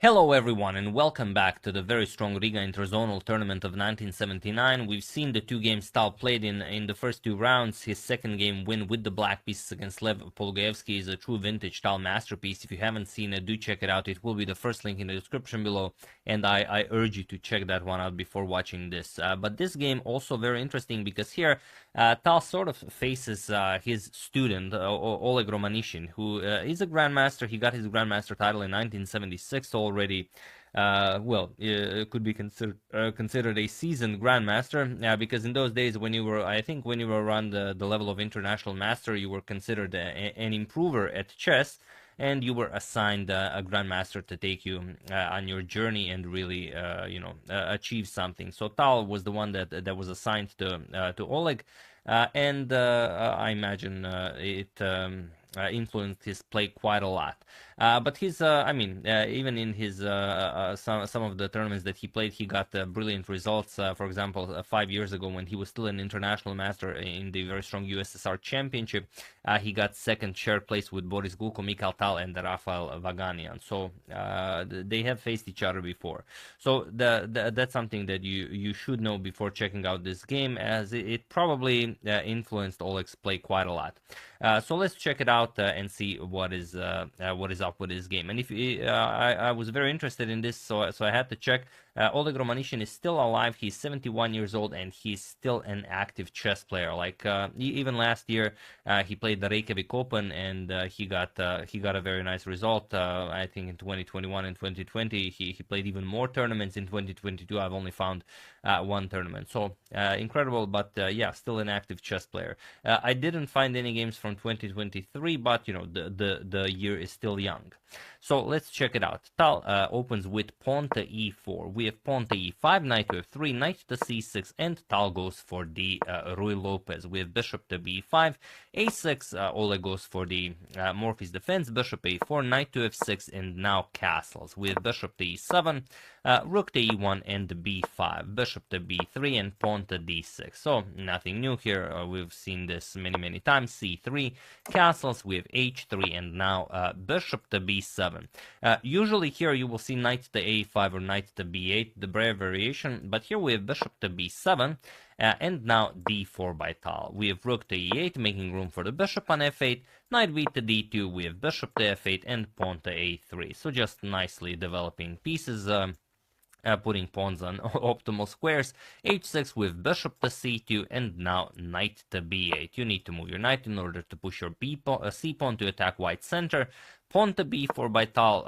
Hello everyone and welcome back to the very strong Riga Interzonal Tournament of 1979. We've seen the two games Tal played in the first two rounds. His second game win with the black pieces against Lev Pologaevsky is a true vintage Tal masterpiece. If you haven't seen it, do check it out. It will be the first link in the description below, and I urge you to check that one out before watching this. But this game also very interesting because here Tal sort of faces his student, Oleg Romanishin, who is a grandmaster. He got his grandmaster title in 1976 already. Could be considered a seasoned grandmaster, because in those days when you were, I think when you were around the level of international master, you were considered an improver at chess, and you were assigned a grandmaster to take you on your journey and really, achieve something. So Tal was the one that was assigned to Oleg, and I imagine it influenced his play quite a lot. But even in his some of the tournaments that he played, he got brilliant results. For example, 5 years ago, when he was still an international master in the very strong USSR Championship, he got second shared place with Boris Gulko, Mikhail Tal, and Rafael Vaganian. So they have faced each other before. So that's something that you should know before checking out this game, as it probably influenced Oleg's play quite a lot. So let's check it out and see what is up with this game. And if I was very interested in this, so I had to check. Oleg Romanishin is still alive. He's 71 years old, and he's still an active chess player. Like even last year, he played the Reykjavik Open, and he got a very nice result. I think in 2021 and 2020, he played even more tournaments. In 2022, I've only found one tournament. So incredible, but yeah, still an active chess player. I didn't find any games from 2023, but you know the year is still young. So let's check it out. Tal opens with pawn to e4. We have pawn to e5, knight to f3, knight to c6, and Tal goes for the Ruy Lopez. We have bishop to b5, a6. Oleg goes for the Morphy's defense, bishop a4, knight to f6, and now castles. We have bishop to e7, rook to e1, and b5, bishop to b3, and pawn to d6. So nothing new here. We've seen this many times. c3, castles. We have h3, and now bishop to b7. Usually here you will see knight to a5 or knight to b8, the rare variation, but here we have bishop to b7, and now d4 by Tal. We have rook to e8, making room for the bishop on f8, knight b to d2, we have bishop to f8, and pawn to a3. So just nicely developing pieces, putting pawns on optimal squares. h6 with bishop to c2, and now knight to b8. You need to move your knight in order to push your c pawn to attack white center. Pawn to b4 by Tal,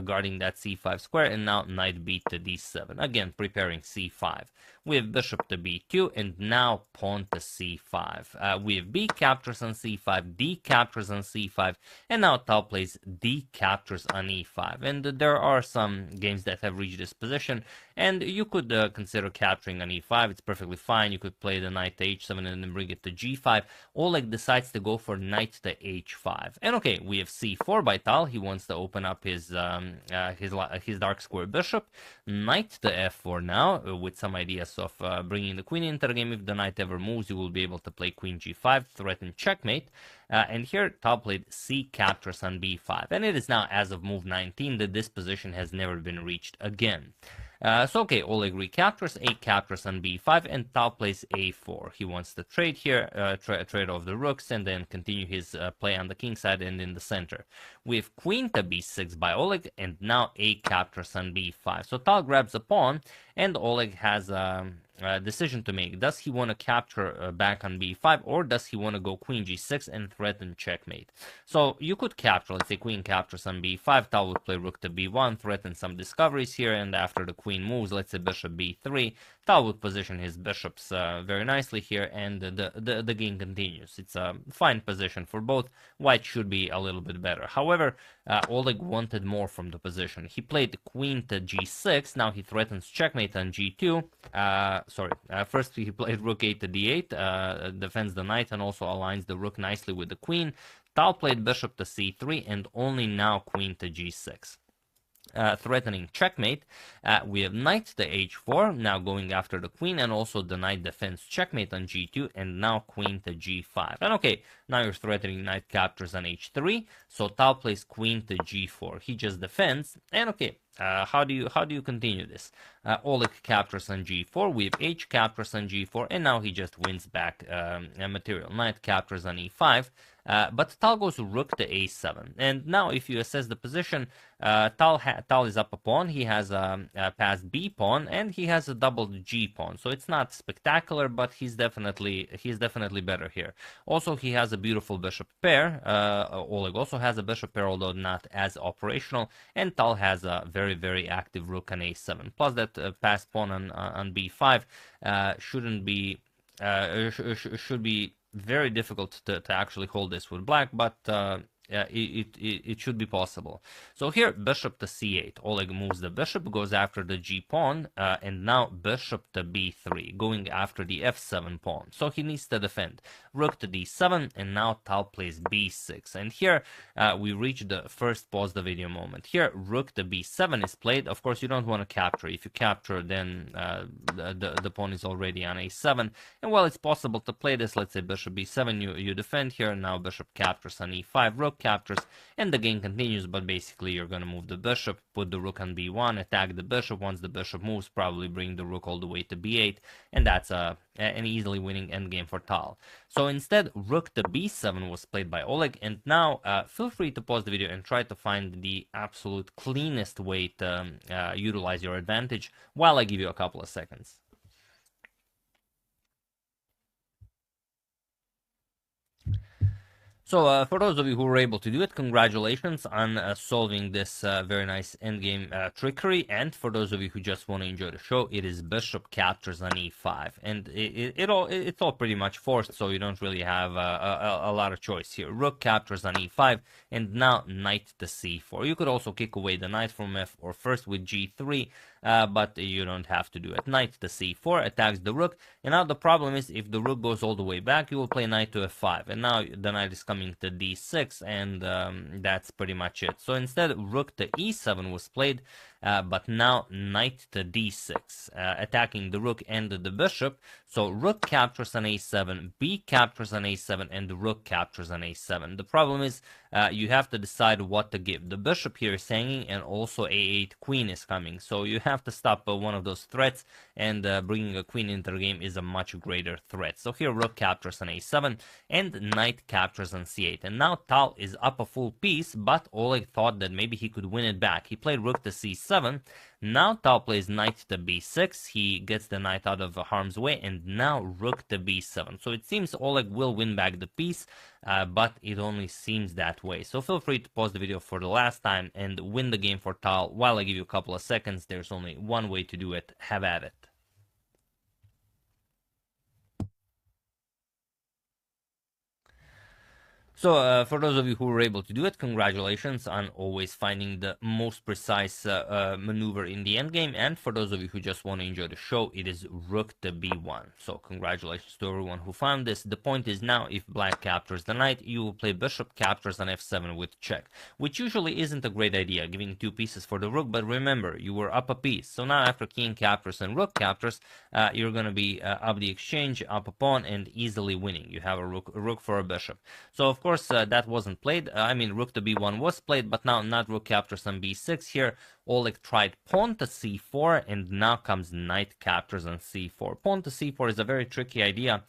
guarding that c5 square, and now knight b to d7. Again, preparing c5. We have bishop to b2, and now pawn to c5. We have b captures on c5, d captures on c5, and now Tal plays d captures on e5. And there are some games that have reached this position, and you could consider capturing on e5. It's perfectly fine. You could play the knight to h7 and then bring it to g5. Oleg decides to go for knight to h5. And okay, we have c4 by Tal. He wants to open up his dark square bishop. Knight to f4 now, with some ideas of bringing the queen into the game. If the knight ever moves, you will be able to play queen g5, threaten checkmate. And here Tal played c captures on b5. And it is now, as of move 19, that this position has never been reached again. So okay, Oleg recaptures, a captures on b5, and Tal plays a4. He wants to trade here, trade off the rooks, and then continue his play on the king side and in the center. We have queen to b6 by Oleg, and now a captures on b5. So Tal grabs a pawn, and Oleg has a decision to make. Does he want to capture back on b5, or does he want to go queen g6 and threaten checkmate? So you could capture, let's say queen captures on b5, Tal would play rook to b1, threaten some discoveries here, and after the queen moves, let's say bishop b3, Tal would position his bishops very nicely here, and the game continues. It's a fine position for both. White should be a little bit better. However, Oleg wanted more from the position. He played queen to g6, now he threatens checkmate on g2. First he played rook a to d8, defends the knight and also aligns the rook nicely with the queen. Tal played bishop to c3, and only now queen to g6. threatening checkmate. We have knight to h4, now going after the queen, and also the knight defends checkmate on g2, and now queen to g5. And okay, now you're threatening knight captures on h3, so Tal plays queen to g4. He just defends, and okay, how do you continue this? Oleg captures on g4, we have h captures on g4, and now he just wins back material. Knight captures on e5, but Tal goes rook to a7. And now if you assess the position, Tal is up a pawn, he has a passed b pawn, and he has a doubled g pawn. So it's not spectacular, but he's definitely better here. Also, he has a beautiful bishop pair. Oleg also has a bishop pair, although not as operational, and Tal has a very active rook on a7. Plus that passed pawn on b5 should be very difficult to actually hold this with black, but it should be possible. So here, bishop to c8. Oleg moves the bishop, goes after the g pawn, and now bishop to b3, going after the f7 pawn. So he needs to defend. Rook to d7, and now Tal plays b6. And here, we reach the first pause the video moment. Here, rook to b7 is played. Of course, you don't want to capture. If you capture, then the pawn is already on a7. And while it's possible to play this, let's say bishop b7, you defend here. Now bishop captures on e5, rook captures, and the game continues, but basically you're going to move the bishop, put the rook on b1, attack the bishop. Once the bishop moves, probably bring the rook all the way to b8, and that's an easily winning endgame for Tal. So instead, rook to b7 was played by Oleg, and now feel free to pause the video and try to find the absolute cleanest way to utilize your advantage while I give you a couple of seconds. So for those of you who were able to do it, congratulations on solving this very nice endgame trickery. And for those of you who just want to enjoy the show, it is bishop captures on e5, and it's all pretty much forced, so you don't really have a lot of choice here. Rook captures on e5, and now knight to c4. You could also kick away the knight from f4 first with g3, but you don't have to do it. Knight to c4 attacks the rook, and now the problem is if the rook goes all the way back, you will play knight to f5, and now the knight is coming to d6, and that's pretty much it. So instead, rook to e7 was played, but now knight to d6, attacking the rook and the bishop. So rook captures on a7, b captures on a7, and the rook captures on a7. The problem is you have to decide what to give. The bishop here is hanging, and also a8 queen is coming. So you have to stop one of those threats, and bringing a queen into the game is a much greater threat. So here rook captures on a7, and knight captures on c8. And now Tal is up a full piece, but Oleg thought that maybe he could win it back. He played rook to c7. Now Tal plays knight to b6. He gets the knight out of harm's way, and now rook to b7. So it seems Oleg will win back the piece, but it only seems that way. So feel free to pause the video for the last time and win the game for Tal while I give you a couple of seconds. There's only one way to do it. Have at it. So for those of you who were able to do it, congratulations on always finding the most precise maneuver in the endgame. And for those of you who just want to enjoy the show, it is rook to b1. So congratulations to everyone who found this. The point is now, if black captures the knight, you will play bishop captures on f7 with check, which usually isn't a great idea, giving two pieces for the rook. But remember, you were up a piece. So now after king captures and rook captures, you're going to be up the exchange, up a pawn, and easily winning. You have a rook for a bishop. So of course, that wasn't played. I mean, rook to b1 was played, but now not rook captures on b6 here. Oleg tried pawn to c4, and now comes knight captures on c4. Pawn to c4 is a very tricky idea,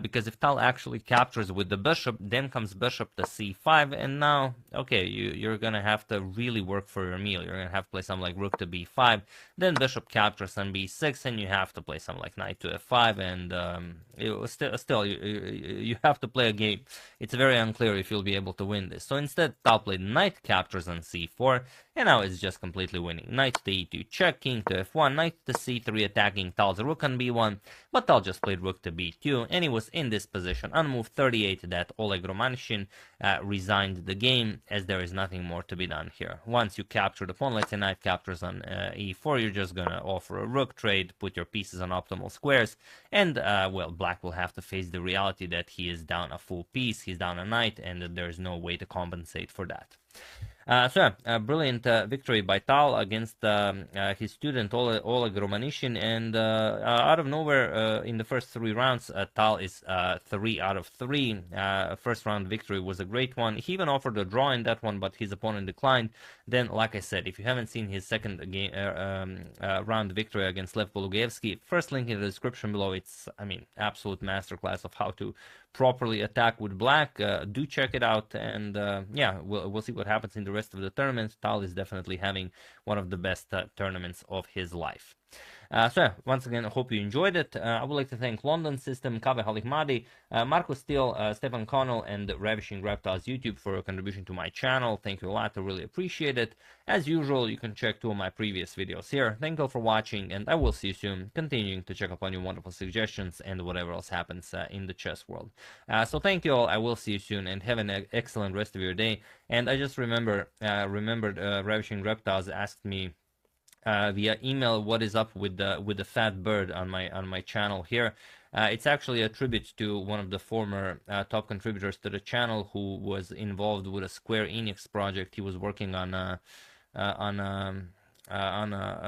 because if Tal actually captures with the bishop, then comes bishop to c5, and now, okay, you're going to have to really work for your meal. You're going to have to play something like rook to b5, then bishop captures on b6, and you have to play something like knight to f5, and you have to play a game. It's very unclear if you'll be able to win this. So instead, Tal played knight captures on c4, and now it's just completely winning. Knight to e2 check, king to f1, knight to c3 attacking Tal's rook on b1, but Tal just played rook to b2, and he was in this position on move 38 that Oleg Romanshin resigned the game, as there is nothing more to be done here. Once you capture the pawn, let's say knight captures on e4, you're just gonna offer a rook trade, put your pieces on optimal squares, and well, black will have to face the reality that he is down a full piece, he's down a knight, and there's no way to compensate for that. A brilliant victory by Tal against his student Oleg Romanishin, and out of nowhere, in the first 3 rounds, Tal is 3 out of 3. First round victory was a great one. He even offered a draw in that one, but his opponent declined. Then, like I said, if you haven't seen his second game round victory against Lev Polugaevsky, first link in the description below. It's, I mean, absolute masterclass of how to properly attack with black. Do check it out, and yeah, we'll see what happens in the rest of the tournament. Tal is definitely having one of the best tournaments of his life. Once again, I hope you enjoyed it. I would like to thank London System, Kave Halikmadi, Marco Steele, Stefan Connell, and Ravishing Reptiles YouTube for your contribution to my channel. Thank you a lot. I really appreciate it. As usual, you can check 2 of my previous videos here. Thank you all for watching, and I will see you soon, continuing to check upon your wonderful suggestions and whatever else happens in the chess world. So thank you all. I will see you soon, and have an excellent rest of your day. And I just remembered Ravishing Reptiles asked me via email what is up with the fat bird on my channel here. It's actually a tribute to one of the former top contributors to the channel who was involved with a Square Enix project. He was working on a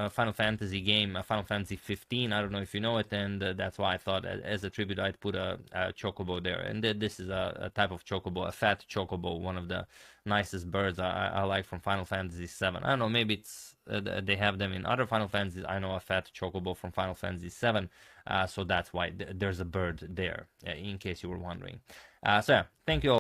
Final Fantasy game, Final Fantasy 15. I don't know if you know it, and that's why I thought as a tribute I'd put a chocobo there. And this is a type of chocobo, a fat chocobo, one of the nicest birds I like from Final Fantasy 7. I don't know, maybe it's they have them in other Final Fantasies. I know a fat chocobo from Final Fantasy 7, so that's why there's a bird there, in case you were wondering. So yeah, thank you all.